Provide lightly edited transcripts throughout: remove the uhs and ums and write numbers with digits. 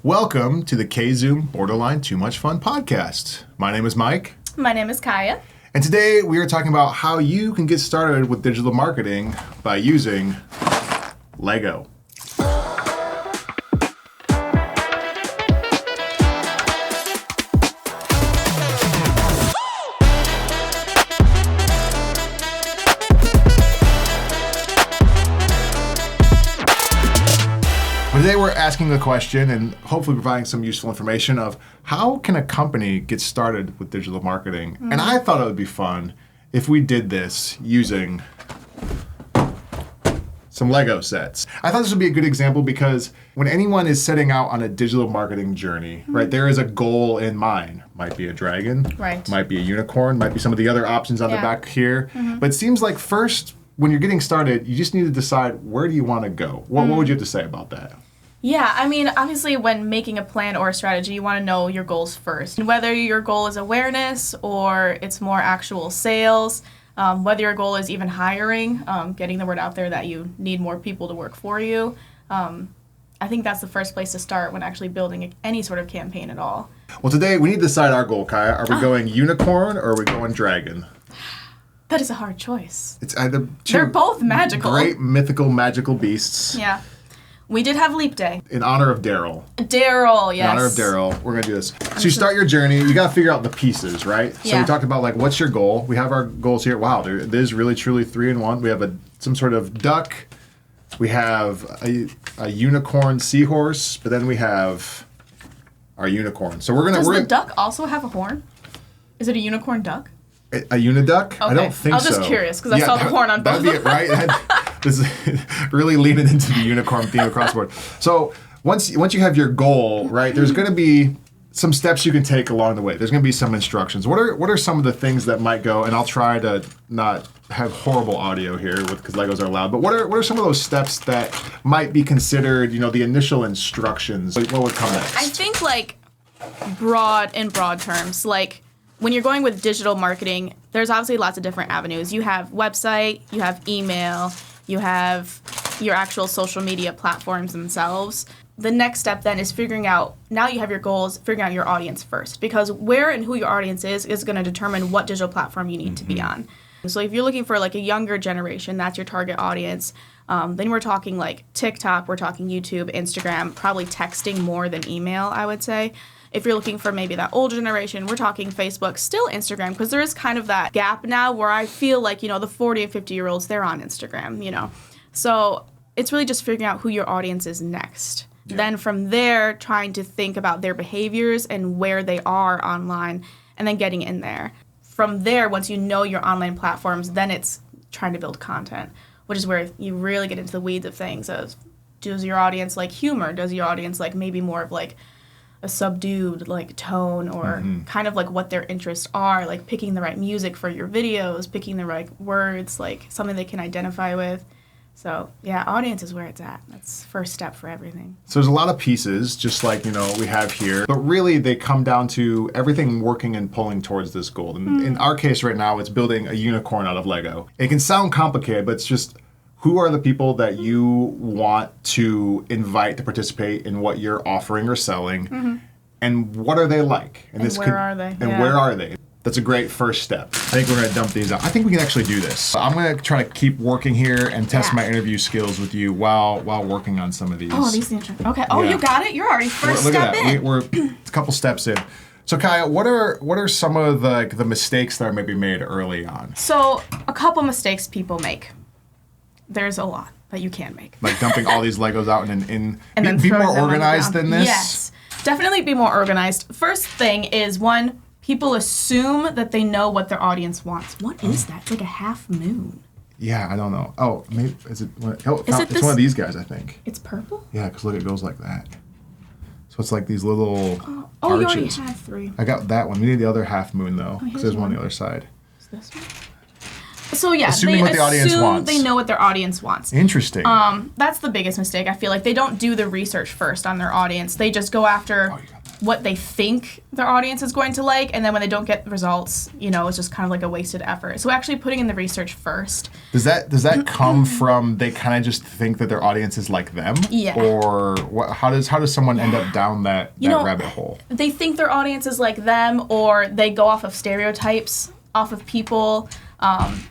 Welcome to the K-Zoom Borderline Too Much Fun podcast. My name is Mike. My name is Kaya. And today we are talking about how you can get started with digital marketing by using Lego. Today we're asking the question and hopefully providing some useful information of how can a company get started with digital marketing? And I thought it would be fun if we did this using some Lego sets. I thought this would be a good example because when anyone is setting out on a digital marketing journey, right, there is a goal in mind. Might be a dragon, Right. Might be a unicorn, might be some of the other options on the back here. But it seems like first, when you're getting started, you just need to decide where do you want to go? What would you have to say about that? Yeah, I mean, obviously when making a plan or a strategy, you want to know your goals first. And whether your goal is awareness or it's more actual sales, whether your goal is even hiring, getting the word out there that you need more people to work for you. I think that's the first place to start when actually building any sort of campaign at all. Well, today we need to decide our goal, Kaya. Are we going unicorn or are we going dragon? That is a hard choice. It's either two They're both magical. great mythical magical beasts. Yeah. We did have Leap Day. In honor of Daryl. Daryl, yes. In honor of Daryl, we're going to do this. So you start your journey. You got to figure out the pieces, right? So Yeah. we talked about, like, what's your goal? We have our goals here. Wow, there is really, truly 3 in 1. We have some sort of duck. We have a unicorn seahorse. But then we have our unicorn. So we're going to... Does the duck also have a horn? Is it a unicorn duck? A uniduck? Okay. I don't think so. I was just curious because I saw the horn on both. That'd be it, right? This is really leaning into the unicorn theme across the board. So once you have your goal, right, there's going to be some steps you can take along the way. There's going to be some instructions. What are some of the things that might go? And I'll try to not have horrible audio here because Legos are loud. But what are some of those steps that might be considered, the initial instructions? What would come next? I think in broad terms, like when you're going with digital marketing, there's obviously lots of different avenues. You have website, you have email, you have your actual social media platforms themselves. The next step then is figuring out, now you have your goals, figuring out your audience first. Because where and who your audience is going to determine what digital platform you need to be on. So if you're looking for like a younger generation, that's your target audience. Then we're talking like TikTok, we're talking YouTube, Instagram, probably texting more than email, I would say. If you're looking for maybe that older generation, we're talking Facebook, still Instagram, because there is kind of that gap now where I feel like, the 40 and 50-year-olds, they're on Instagram, So it's really just figuring out who your audience is next. Yeah. Then from there, trying to think about their behaviors and where they are online, and then getting in there. From there, once you know your online platforms, then it's trying to build content, which is where you really get into the weeds of things. Does your audience like humor? Does your audience like maybe more of like a subdued like tone or kind of like what their interests are, like picking the right music for your videos, picking the right words, like something they can identify with. So yeah, audience is where it's at. That's first step for everything. So there's a lot of pieces, just like, we have here, but really they come down to everything working and pulling towards this goal. And in our case right now, it's building a unicorn out of Lego. It can sound complicated, but it's just who are the people that you want to invite to participate in what you're offering or selling, and what are they like? And where are they? And where are they? That's a great first step. I think we're going to dump these out. I think we can actually do this. I'm going to try to keep working here and test my interview skills with you while working on some of these. Oh, these things. Okay. Oh, you got it. You're already first Look step at that. in. We're a couple steps in. So Kaya, what are some of the mistakes that are maybe made early on? So a couple mistakes people make. There's a lot that you can make. Like dumping all these Legos out and then be throwing more them on the organized ground. than this? Yes. Definitely be more organized. First thing is, one, people assume that they know what their audience wants. What is that? It's like a half moon. Yeah, I don't know. Oh, maybe is it? It's one of these guys, I think. It's purple? Yeah, because look, it goes like that. So it's like these little Oh, you arches. already had 3. I got that one. We need the other half moon though, because there's one on the other side. Is this one? So yeah, Assuming what the audience wants. They know what their audience wants. Interesting. That's the biggest mistake. I feel like they don't do the research first on their audience. They just go after what they think their audience is going to like, and then when they don't get results, it's just kind of like a wasted effort. So actually putting in the research first. Does that come from they kind of just think that their audience is like them? Yeah. Or how does someone end up down that rabbit hole? They think their audience is like them, or they go off of stereotypes, off of people.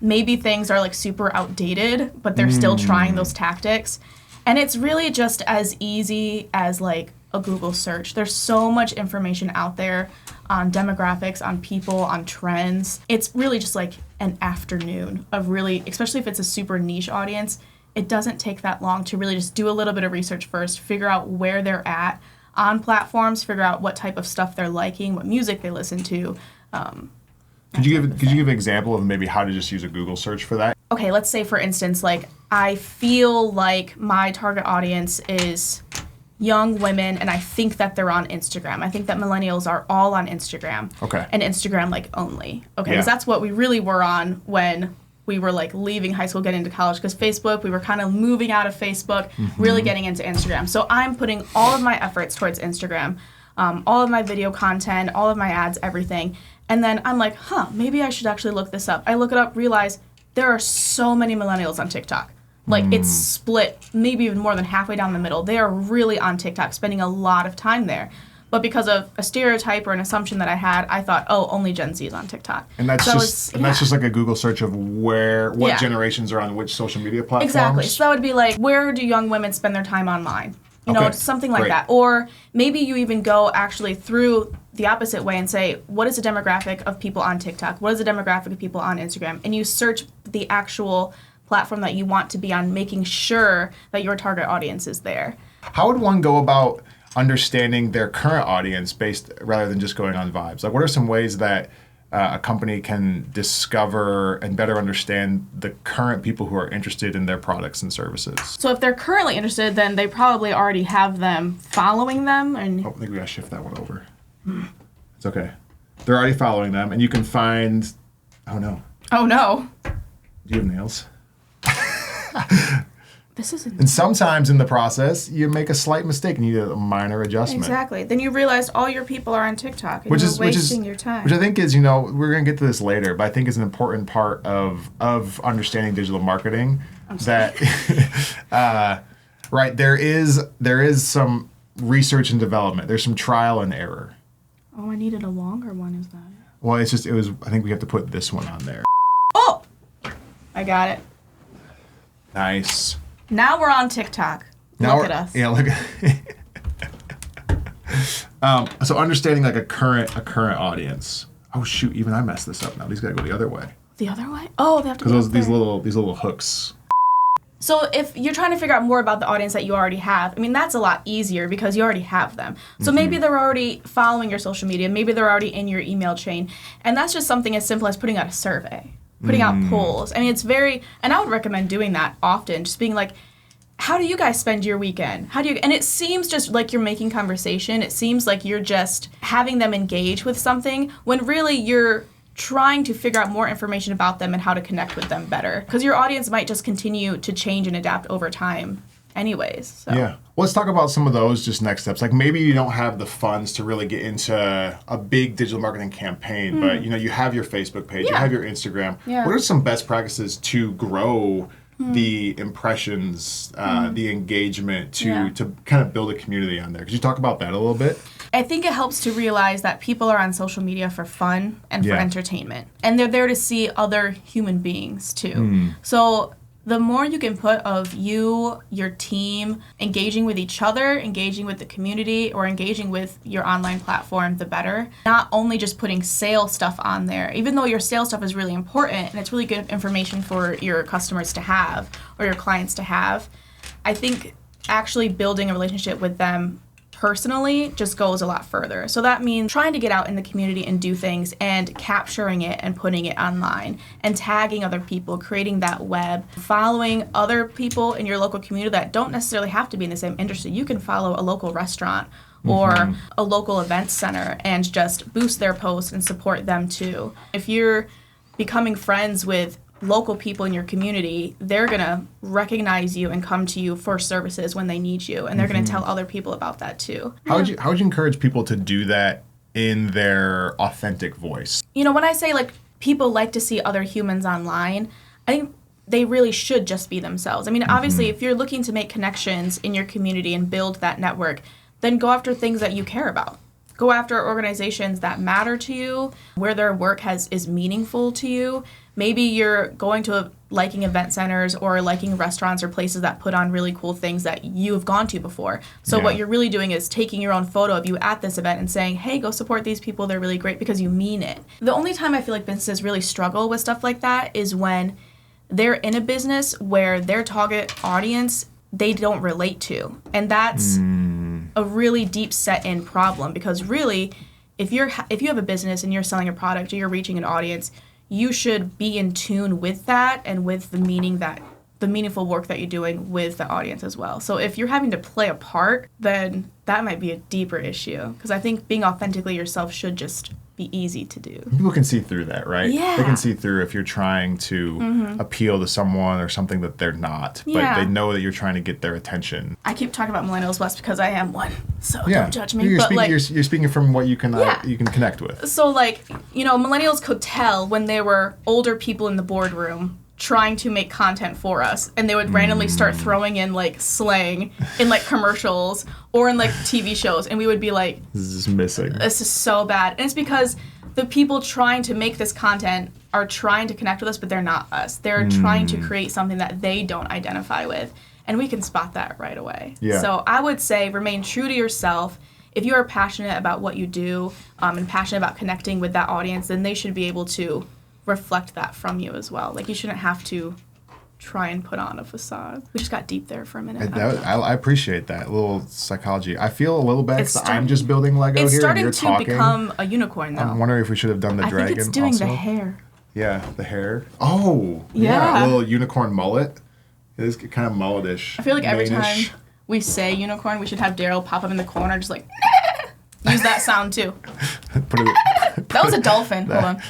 Maybe things are like super outdated, but they're still trying those tactics. And it's really just as easy as like a Google search. There's so much information out there on demographics, on people, on trends. It's really just like an afternoon of really, especially if it's a super niche audience, it doesn't take that long to really just do a little bit of research first, figure out where they're at on platforms, figure out what type of stuff they're liking, what music they listen to. Could you give an example of maybe how to just use a Google search for that? Okay, let's say for instance, like I feel like my target audience is young women, and I think that they're on Instagram. I think that millennials are all on Instagram. Okay. And Instagram like only. Okay, Yeah. because that's what we really were on when we were like leaving high school, getting into college. Because Facebook, we were kind of moving out of Facebook, really getting into Instagram. So I'm putting all of my efforts towards Instagram, all of my video content, all of my ads, everything. And then I'm like, maybe I should actually look this up. I look it up, realize there are so many millennials on TikTok. Like it's split maybe even more than halfway down the middle. They are really on TikTok, spending a lot of time there. But because of a stereotype or an assumption that I had, I thought, only Gen Z is on TikTok. And that's that's just like a Google search of what generations are on which social media platforms. Exactly. So that would be like, where do young women spend their time online? Something like that. Or maybe you even go actually through the opposite way and say, what is the demographic of people on TikTok? What is the demographic of people on Instagram? And you search the actual platform that you want to be on, making sure that your target audience is there. How would one go about understanding their current audience rather than just going on vibes? Like, what are some ways that a company can discover and better understand the current people who are interested in their products and services? So if they're currently interested, then they probably already have them following them. And I think we gotta shift that one over. It's okay. They're already following them, and you can find. Oh no. Oh no. Do you have nails? This isn't. And sometimes in the process, you make a slight mistake and you need a minor adjustment. Exactly. Then you realize all your people are on TikTok, and you're wasting your time. Which I think is, we're going to get to this later, but I think is an important part of understanding digital marketing. Right, there is some research and development. There's some trial and error. Oh, I needed a longer one. Is that it? Well, I think we have to put this one on there. Oh! I got it. Nice. Now we're on TikTok. Look at us. Yeah, look at so understanding like a current audience. Oh shoot, even I messed this up now. These gotta go the other way. The other way? Oh, they have to go Because these little hooks. So if you're trying to figure out more about the audience that you already have, that's a lot easier because you already have them. So maybe they're already following your social media, maybe they're already in your email chain, and that's just something as simple as putting out a survey. Putting out polls. It's and I would recommend doing that often, just being like, how do you guys spend your weekend? And it seems just like you're making conversation. It seems like you're just having them engage with something when really you're trying to figure out more information about them and how to connect with them better. Because your audience might just continue to change and adapt over time anyways. So. Yeah. Well, let's talk about some of those just next steps. Like maybe you don't have the funds to really get into a big digital marketing campaign, but you have your Facebook page, you have your Instagram. Yeah. What are some best practices to grow the impressions, the engagement, to kind of build a community on there? Could you talk about that a little bit? I think it helps to realize that people are on social media for fun and for entertainment. And they're there to see other human beings too. So the more you can put of you, your team, engaging with each other, engaging with the community, or engaging with your online platform, the better. Not only just putting sales stuff on there, even though your sales stuff is really important and it's really good information for your customers to have or your clients to have, I think actually building a relationship with them personally just goes a lot further. So that means trying to get out in the community and do things and capturing it and putting it online and tagging other people, creating that web, following other people in your local community that don't necessarily have to be in the same industry. You can follow a local restaurant or a local event center and just boost their posts and support them too. If you're becoming friends with local people in your community, they're going to recognize you and come to you for services when they need you. And they're going to tell other people about that too. How would you encourage people to do that in their authentic voice? You know, when I say like people like to see other humans online, I think they really should just be themselves. I mean, obviously, if you're looking to make connections in your community and build that network, then go after things that you care about. Go after organizations that matter to you, where their work is meaningful to you. Maybe you're going to liking event centers or liking restaurants or places that put on really cool things that you have gone to before. So what you're really doing is taking your own photo of you at this event and saying, hey, go support these people. They're really great, because you mean it. The only time I feel like businesses really struggle with stuff like that is when they're in a business where their target audience they don't relate to. And that's a really deep set-in problem, because really, if you have a business and you're selling a product or you're reaching an audience, you should be in tune with that and with the meaningful work that you're doing with the audience as well. So if you're having to play a part, then that might be a deeper issue, because I think being authentically yourself should just be easy to do. People can see through that, right? Yeah. They can see through if you're trying to appeal to someone or something that they're not. Yeah. But they know that you're trying to get their attention. I keep talking about millennials less because I am one, so Yeah. don't judge me. You're But speaking, like, you're speaking from what you can you can connect with. so like, you know, millennials could tell when there were older people in the boardroom trying to make content for us, and they would randomly start throwing in like slang in like commercials or in like TV shows, and we would be like, This is missing. this is so bad. And it's because the people trying to make this content are trying to connect with us, but they're not us. They're trying to create something that they don't identify with, and we can spot that right away. Yeah. So I would say remain true to yourself. If you are passionate about what you do and passionate about connecting with that audience, then they should be able to reflect that from you as well. Like, you shouldn't have to try and put on a facade. We just got deep there for a minute. I appreciate that little psychology. I feel a little bad It's because I'm just building Lego It's here and starting you're to talking. become a unicorn, though. I'm wondering if we should have done the I dragon think it's doing also. the hair. Yeah, the hair. Oh, Yeah. a little unicorn mullet. It is kind of mulletish. I feel like every Manish. time we say unicorn, we should have Daryl pop up in the corner, just like, use that sound too. Put it, That was a dolphin. Hold on.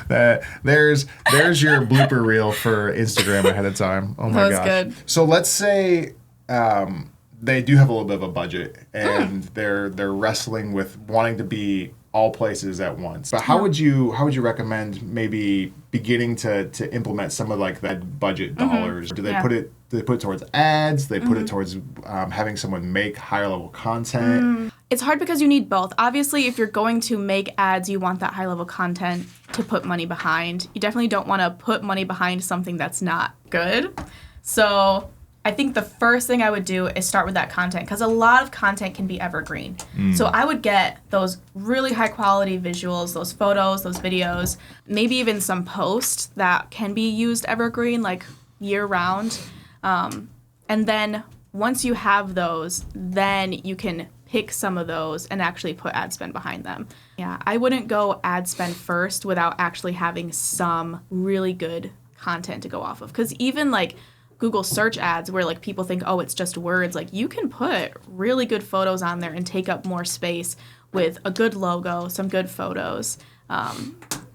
there's your blooper reel for Instagram ahead of time. Oh my That was gosh. good. So let's say they do have a little bit of a budget and they're wrestling with wanting to be all places at once. But how would you recommend maybe beginning to implement some of like that budget dollars? Do they put it towards ads? Do they put it towards having someone make higher level content? It's hard because you need both. Obviously, if you're going to make ads, you want that high level content to put money behind. You definitely don't want to put money behind something that's not good. So I think the first thing I would do is start with that content, because a lot of content can be evergreen. So I would get those really high quality visuals, those photos, those videos, maybe even some posts that can be used evergreen, like year round. And then once you have those, then you can pick some of those and actually put ad spend behind them. Yeah, I wouldn't go ad spend first without actually having some really good content to go off of. Because even like Google search ads, where like people think, oh, it's just words, like you can put really good photos on there and take up more space with a good logo, some good photos.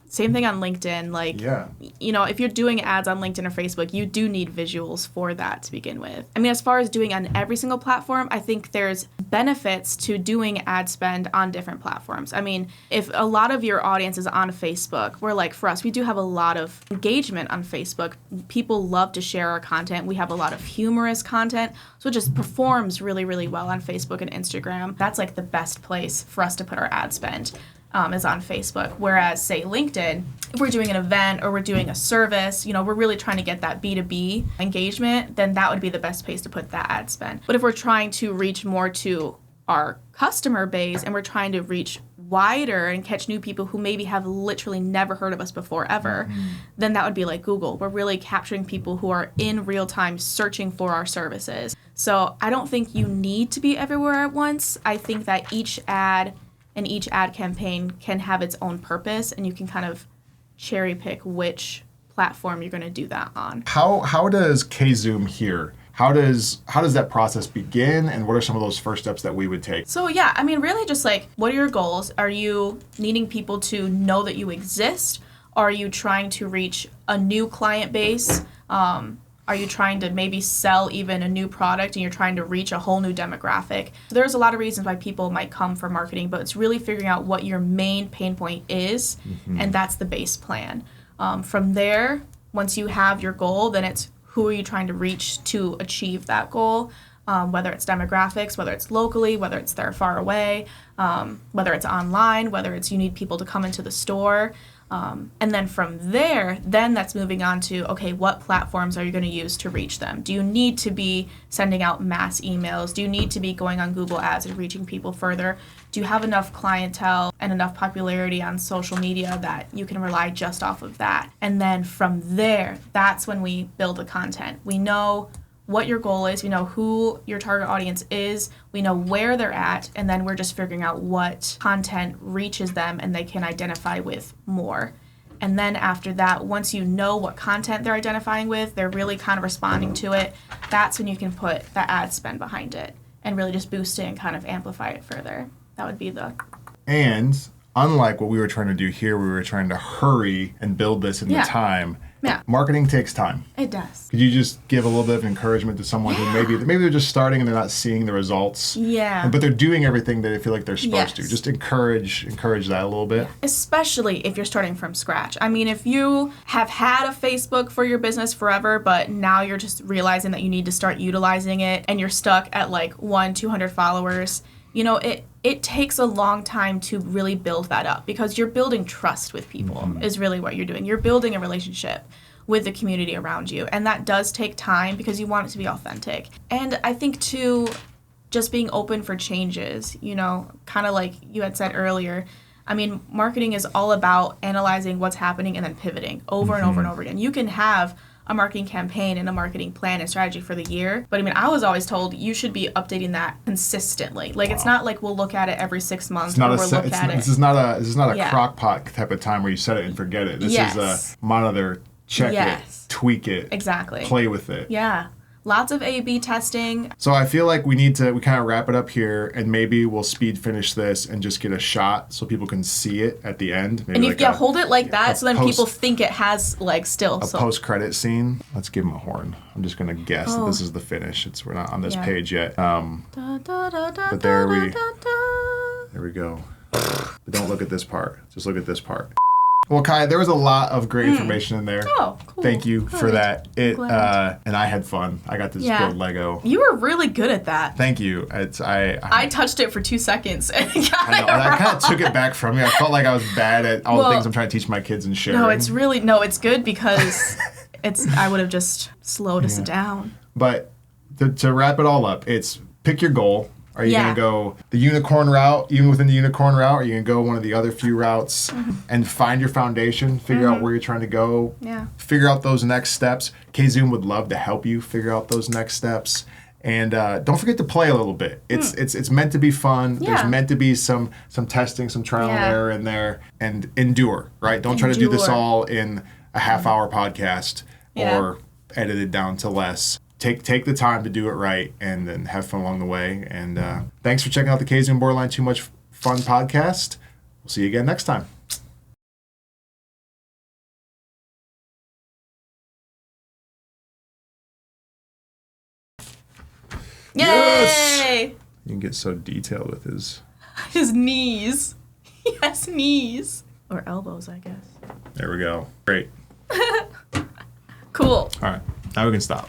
Same thing on LinkedIn. Like, you know, if you're doing ads on LinkedIn or Facebook, you do need visuals for that to begin with. I mean, as far as doing on every single platform, I think there's benefits to doing ad spend on different platforms. I mean, if a lot of your audience is on Facebook, we're like, for us, we do have a lot of engagement on Facebook. People love to share our content. We have a lot of humorous content. So it just performs really, really well on Facebook and Instagram. That's like the best place for us to put our ad spend. Is on Facebook. Whereas, say, LinkedIn, if we're doing an event or we're doing a service, you know, we're really trying to get that B2B engagement, then that would be the best place to put that ad spend. But if we're trying to reach more to our customer base and we're trying to reach wider and catch new people who maybe have literally never heard of us before ever, then that would be like Google. We're really capturing people who are in real time searching for our services. So I don't think you need to be everywhere at once. I think that each ad and each ad campaign can have its own purpose, and you can kind of cherry pick which platform you're going to do that on. How does KZoom here how does that process begin, and what are some of those first steps that we would take? So yeah, I mean, really just like, what are your goals? Are you needing people to know that you exist? Are you trying to reach a new client base? Are you trying to maybe sell even a new product and you're trying to reach a whole new demographic? There's a lot of reasons why people might come for marketing, but it's really figuring out what your main pain point is, and that's the base plan. From there, once you have your goal, then it's who are you trying to reach to achieve that goal, whether it's demographics, whether it's locally, whether it's they're far away, whether it's online, whether it's you need people to come into the store. And then from there, then that's moving on to, okay, what platforms are you going to use to reach them? Do you need to be sending out mass emails? Do you need to be going on Google Ads and reaching people further? Do you have enough clientele and enough popularity on social media that you can rely just off of that? And then from there, that's when we build the content. We know what your goal is, we know who your target audience is, we know where they're at, and then we're just figuring out what content reaches them and they can identify with more. And then after that, once you know what content they're identifying with, they're really kind of responding to it, that's when you can put the ad spend behind it and really just boost it and kind of amplify it further. That would be the... And unlike what we were trying to do here, we were trying to hurry and build this in the time. Yeah. Marketing takes time. It does. Could you just give a little bit of encouragement to someone who maybe they're just starting and they're not seeing the results? Yeah. But they're doing everything that they feel like they're supposed to. Yes. Just encourage that a little bit. Especially if you're starting from scratch. I mean, if you have had a Facebook for your business forever, but now you're just realizing that you need to start utilizing it and you're stuck at like 200 followers, you know, it takes a long time to really build that up because you're building trust with people is really what you're doing. You're building a relationship with the community around you. And that does take time because you want it to be authentic. And I think too, just being open for changes, you know, kind of like you had said earlier, I mean, marketing is all about analyzing what's happening and then pivoting over and over and over again. You can have a marketing campaign and a marketing plan and strategy for the year. But I mean, I was always told you should be updating that consistently. Like, it's not like we'll look at it every 6 months. This is not a crock pot type of time where you set it and forget it. This is a monitor, check it, tweak it. Exactly. Play with it. Yeah. Lots of A/B testing. So I feel like we kind of wrap it up here, and maybe we'll speed finish this and just get a shot so people can see it at the end. Maybe and hold it like that so then people think it has like still. A post-credit scene. Let's give them a horn. I'm just going to guess that this is the finish. We're not on this page yet. But there we go. But don't look at this part. Just look at this part. Well, Kai, there was a lot of great information in there. Oh, cool. Thank you for that. And I had fun. I got to build Lego. You were really good at that. Thank you. I touched it for 2 seconds and got I know, and I kind of took it back from you. I felt like I was bad at all the things I'm trying to teach my kids and sharing. No, it's good because I would have just slowed us down. But to wrap it all up, it's pick your goal. Are you going to go the unicorn route, even within the unicorn route? Or are you going to go one of the other few routes and find your foundation, figure out where you're trying to go, figure out those next steps? KZoom would love to help you figure out those next steps. And don't forget to play a little bit. It's meant to be fun. Yeah. There's meant to be some testing, some trial and error in there. And endure, right? Don't try to do this all in a half-hour podcast or edit it down to less. Take the time to do it right and then have fun along the way. And thanks for checking out the KZoom Borderline Too Much Fun podcast. We'll see you again next time. Yay! Yes! You can get so detailed with his knees. He has knees. Or elbows, I guess. There we go. Great. Cool. All right. Now we can stop.